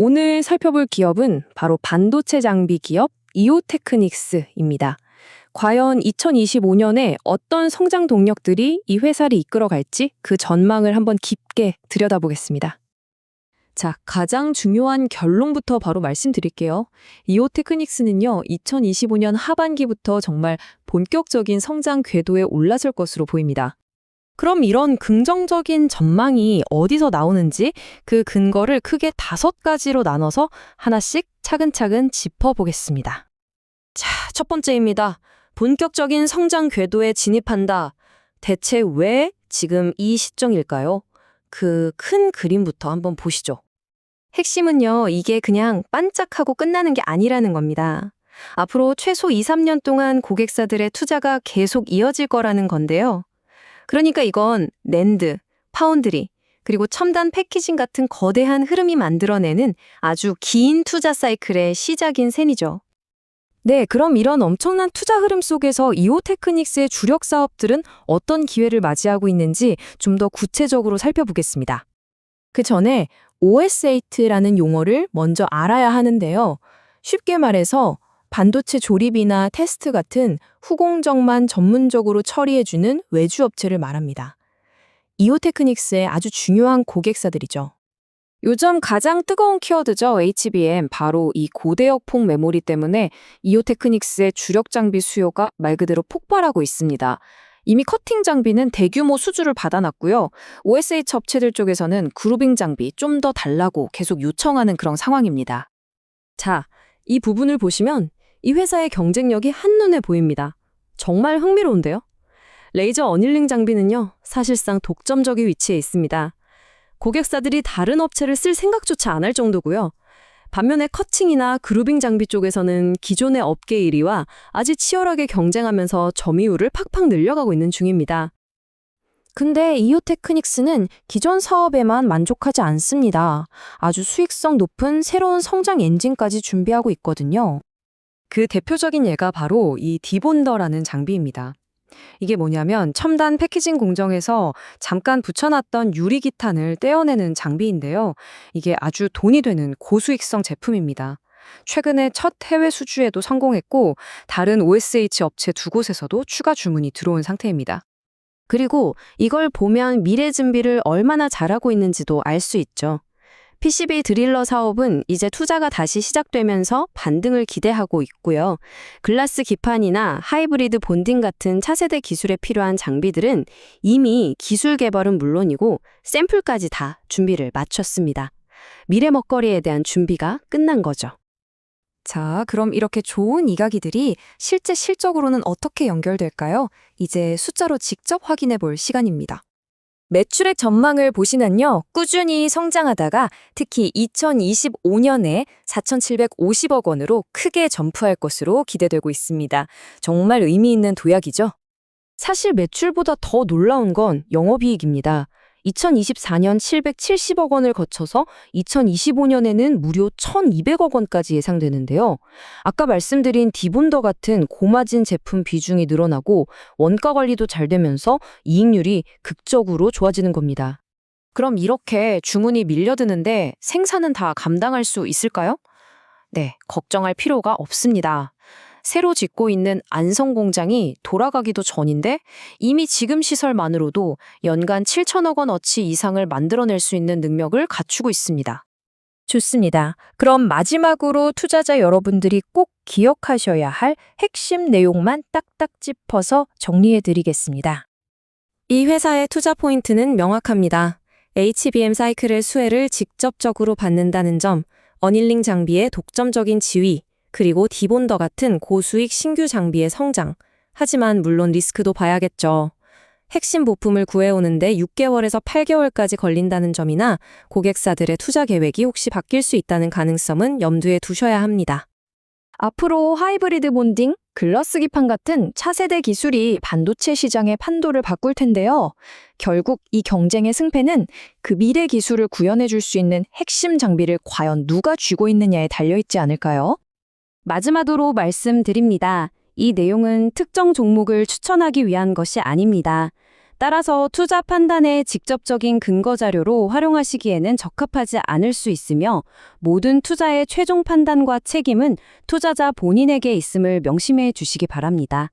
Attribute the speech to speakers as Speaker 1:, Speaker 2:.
Speaker 1: 오늘 살펴볼 기업은 바로 반도체 장비 기업 이오테크닉스입니다. 과연 2025년에 어떤 성장 동력들이 이 회사를 이끌어갈지 그 전망을 한번 깊게 들여다보겠습니다.
Speaker 2: 자, 가장 중요한 결론부터 바로 말씀드릴게요. 이오테크닉스는요, 2025년 하반기부터 정말 본격적인 성장 궤도에 올라설 것으로 보입니다.
Speaker 1: 그럼 이런 긍정적인 전망이 어디서 나오는지 그 근거를 크게 5가지로 나눠서 하나씩 차근차근 짚어보겠습니다. 자, 첫 번째입니다. 본격적인 성장 궤도에 진입한다. 대체 왜 지금 이 시점일까요? 그 큰 그림부터 한번 보시죠. 핵심은요, 이게 그냥 반짝하고 끝나는 게 아니라는 겁니다. 앞으로 최소 2, 3년 동안 고객사들의 투자가 계속 이어질 거라는 건데요. 그러니까 이건 낸드, 파운드리, 그리고 첨단 패키징 같은 거대한 흐름이 만들어내는 아주 긴 투자 사이클의 시작인 셈이죠. 네, 그럼 이런 엄청난 투자 흐름 속에서 이오테크닉스의 주력 사업들은 어떤 기회를 맞이하고 있는지 좀 더 구체적으로 살펴보겠습니다. 그 전에 OS8라는 용어를 먼저 알아야 하는데요. 쉽게 말해서 반도체 조립이나 테스트 같은 후공정만 전문적으로 처리해주는 외주 업체를 말합니다. 이오테크닉스의 아주 중요한 고객사들이죠. 요즘 가장 뜨거운 키워드죠. HBM, 바로 이 고대역 폭 메모리 때문에 이오테크닉스의 주력 장비 수요가 말 그대로 폭발하고 있습니다. 이미 커팅 장비는 대규모 수주를 받아놨고요. OSH 업체들 쪽에서는 그루빙 장비 좀 더 달라고 계속 요청하는 그런 상황입니다. 자, 이 부분을 보시면 이 회사의 경쟁력이 한눈에 보입니다. 정말 흥미로운데요? 레이저 어닐링 장비는요, 사실상 독점적인 위치에 있습니다. 고객사들이 다른 업체를 쓸 생각조차 안 할 정도고요. 반면에 커팅이나 그루빙 장비 쪽에서는 기존의 업계 1위와 아주 치열하게 경쟁하면서 점유율을 팍팍 늘려가고 있는 중입니다. 근데 이오테크닉스는 기존 사업에만 만족하지 않습니다. 아주 수익성 높은 새로운 성장 엔진까지 준비하고 있거든요. 그 대표적인 예가 바로 이 디본더라는 장비입니다. 이게 뭐냐면 첨단 패키징 공정에서 잠깐 붙여놨던 유리기탄을 떼어내는 장비인데요. 이게 아주 돈이 되는 고수익성 제품입니다. 최근에 첫 해외 수주에도 성공했고 다른 OSH 업체 2곳에서도 추가 주문이 들어온 상태입니다. 그리고 이걸 보면 미래 준비를 얼마나 잘하고 있는지도 알 수 있죠. PCB 드릴러 사업은 이제 투자가 다시 시작되면서 반등을 기대하고 있고요. 글라스 기판이나 하이브리드 본딩 같은 차세대 기술에 필요한 장비들은 이미 기술 개발은 물론이고 샘플까지 다 준비를 마쳤습니다. 미래 먹거리에 대한 준비가 끝난 거죠. 자, 그럼 이렇게 좋은 이야기들이 실제 실적으로는 어떻게 연결될까요? 이제 숫자로 직접 확인해 볼 시간입니다. 매출액 전망을 보시면요. 꾸준히 성장하다가 특히 2025년에 4,750억 원으로 크게 점프할 것으로 기대되고 있습니다. 정말 의미 있는 도약이죠? 사실 매출보다 더 놀라운 건 영업이익입니다. 2024년 770억 원을 거쳐서 2025년에는 무려 1,200억 원까지 예상되는데요. 아까 말씀드린 디본더 같은 고마진 제품 비중이 늘어나고 원가 관리도 잘 되면서 이익률이 극적으로 좋아지는 겁니다. 그럼 이렇게 주문이 밀려드는데 생산은 다 감당할 수 있을까요? 네, 걱정할 필요가 없습니다. 새로 짓고 있는 안성 공장이 돌아가기도 전인데 이미 지금 시설만으로도 연간 7천억 원어치 이상을 만들어낼 수 있는 능력을 갖추고 있습니다. 좋습니다. 그럼 마지막으로 투자자 여러분들이 꼭 기억하셔야 할 핵심 내용만 딱딱 짚어서 정리해드리겠습니다. 이 회사의 투자 포인트는 명확합니다. HBM 사이클의 수혜를 직접적으로 받는다는 점, 어닐링 장비의 독점적인 지위, 그리고 디본더 같은 고수익 신규 장비의 성장. 하지만 물론 리스크도 봐야겠죠. 핵심 부품을 구해오는데 6개월에서 8개월까지 걸린다는 점이나 고객사들의 투자 계획이 혹시 바뀔 수 있다는 가능성은 염두에 두셔야 합니다. 앞으로 하이브리드 본딩, 글라스 기판 같은 차세대 기술이 반도체 시장의 판도를 바꿀 텐데요. 결국 이 경쟁의 승패는 그 미래 기술을 구현해 줄 수 있는 핵심 장비를 과연 누가 쥐고 있느냐에 달려있지 않을까요? 마지막으로 말씀드립니다. 이 내용은 특정 종목을 추천하기 위한 것이 아닙니다.
Speaker 3: 따라서 투자 판단의 직접적인 근거 자료로 활용하시기에는 적합하지 않을 수 있으며 모든 투자의 최종 판단과 책임은 투자자 본인에게 있음을 명심해 주시기 바랍니다.